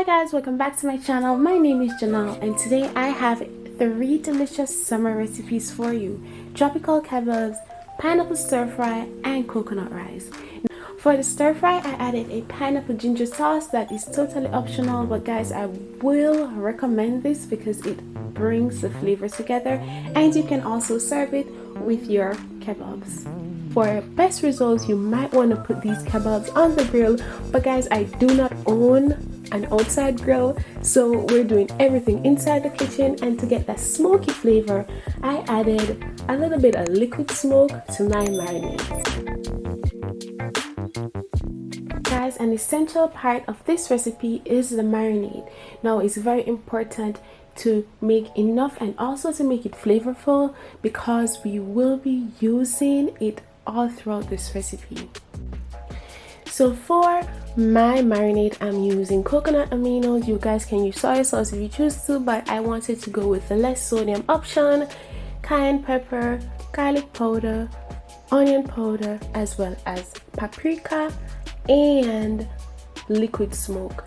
Hi guys, welcome back to my channel. My name is Janelle and today I have 3 delicious summer recipes for you: tropical kebabs, pineapple stir fry, and coconut rice. For the stir fry, I added a pineapple ginger sauce that is totally optional, but guys, I will recommend this because it brings the flavors together, and you can also serve it with your kebabs. For best results, you might want to put these kebabs on the grill, but guys, I do not own an outside grill, so we're doing everything inside the kitchen. And to get that smoky flavor, I added a little bit of liquid smoke to my marinade. Guys, an essential part of this recipe is the marinade. Now, it's very important to make enough and also to make it flavorful because we will be using it all throughout this recipe. So for my marinade, I'm using coconut aminos. You guys can use soy sauce if you choose to, but I wanted to go with the less sodium option: cayenne pepper, garlic powder, onion powder, as well as paprika and liquid smoke.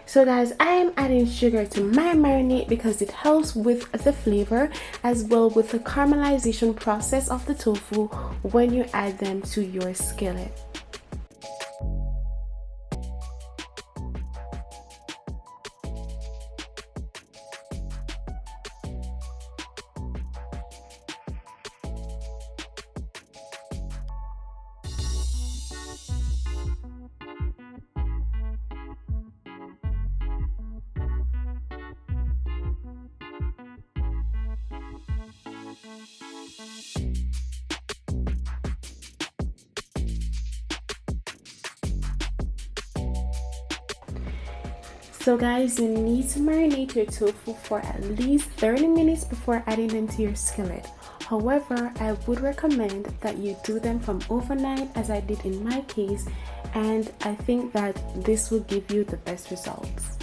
So guys, I am adding sugar to my marinade because it helps with the flavor as well with the caramelization process of the tofu when you add them to your skillet. So guys, you need to marinate your tofu for at least 30 minutes before adding them to your skillet. However, I would recommend that you do them from overnight as I did in my case, and I think that this will give you the best results.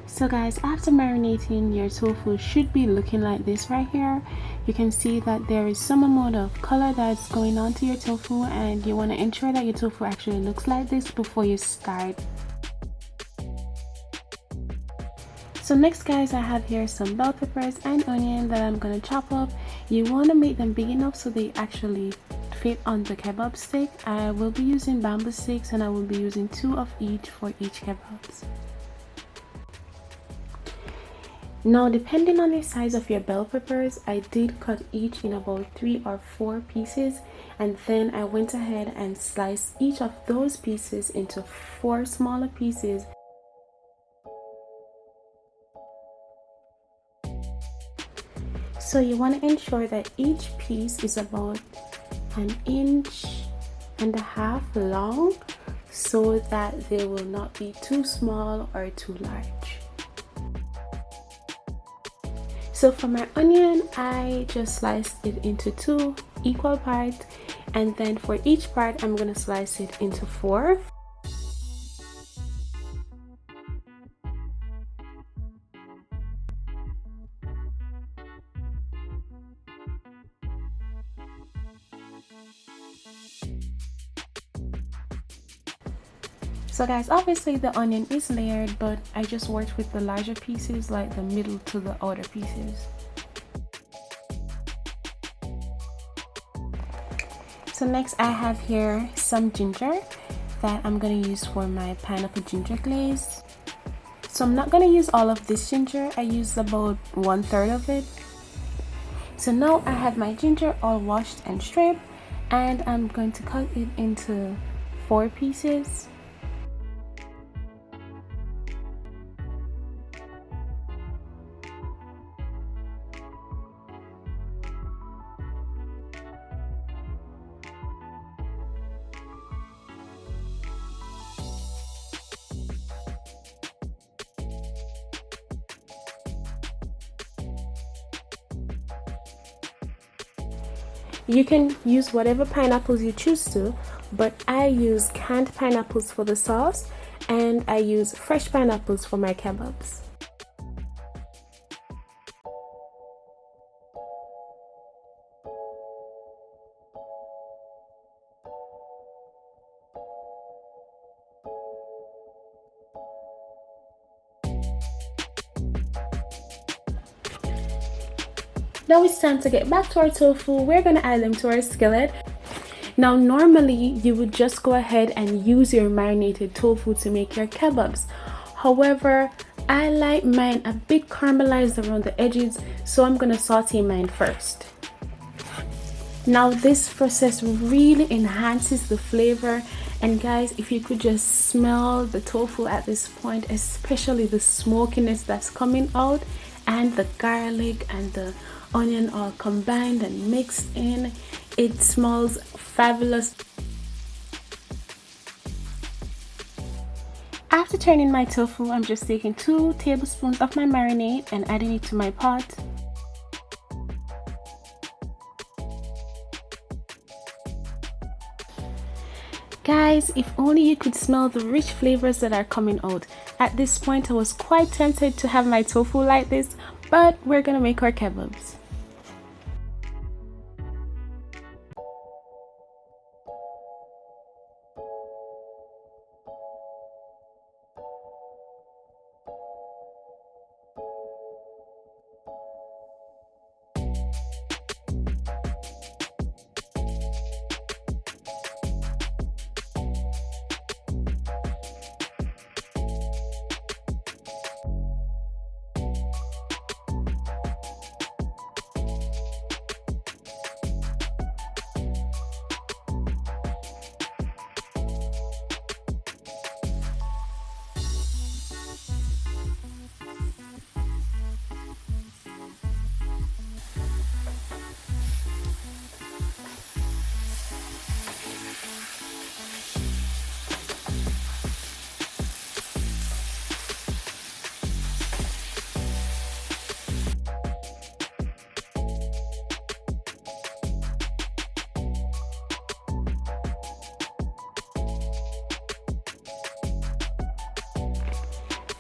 So guys, after marinating, your tofu should be looking like this right here. You can see that there is some amount of color that's going on to your tofu, and you want to ensure that your tofu actually looks like this before you start. So next guys, I have here some bell peppers and onion that I'm going to chop up. You want to make them big enough so they actually fit on the kebab stick. I will be using bamboo sticks and I will be using 2 of each for each kebabs. Now, depending on the size of your bell peppers, I did cut each in about 3 or 4 pieces, and then I went ahead and sliced each of those pieces into 4 smaller pieces. So you want to ensure that each piece is about 1.5 inches long, so that they will not be too small or too large. So for my onion, I just sliced it into 2 equal parts, and then for each part I'm going to slice it into 4. So guys, obviously the onion is layered, but I just worked with the larger pieces, like the middle to the outer pieces. So next I have here some ginger that I'm going to use for my pineapple ginger glaze. So I'm not going to use all of this ginger, I used about 1/3 of it. So now I have my ginger all washed and stripped, and I'm going to cut it into 4 pieces. You can use whatever pineapples you choose to, but I use canned pineapples for the sauce, and I use fresh pineapples for my kebabs. Now it's time to get back to our tofu. We're gonna add them to our skillet. Now normally you would just go ahead and use your marinated tofu to make your kebabs. However, I like mine a bit caramelized around the edges, so I'm gonna saute mine first. Now this process really enhances the flavor, and guys, if you could just smell the tofu at this point, especially the smokiness that's coming out and the garlic and the onion all combined and mixed in, it smells fabulous. After turning my tofu, I'm just taking 2 tablespoons of my marinade and adding it to my pot. Guys, if only you could smell the rich flavors that are coming out. At this point I was quite tempted to have my tofu like this, but we're gonna make our kebabs.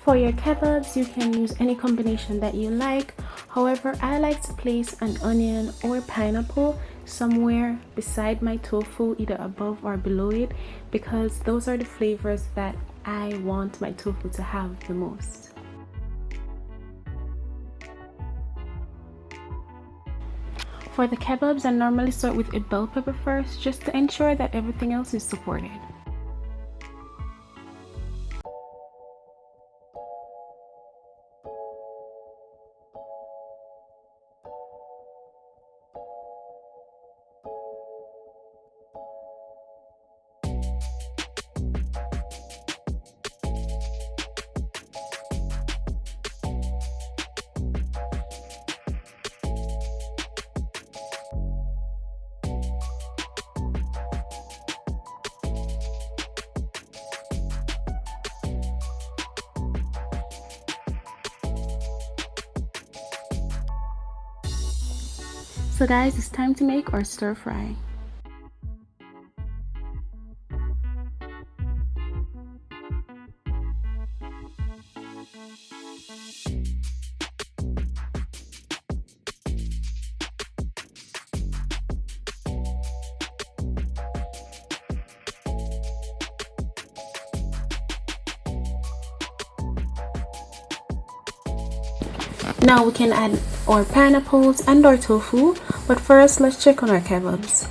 For your kebabs, you can use any combination that you like. However, I like to place an onion or pineapple somewhere beside my tofu, either above or below it, because those are the flavors that I want my tofu to have the most. For the kebabs, I normally start with a bell pepper first, just to ensure that everything else is supported. So guys, it's time to make our stir fry. Now we can add our pineapples and our tofu, but first let's check on our kebabs.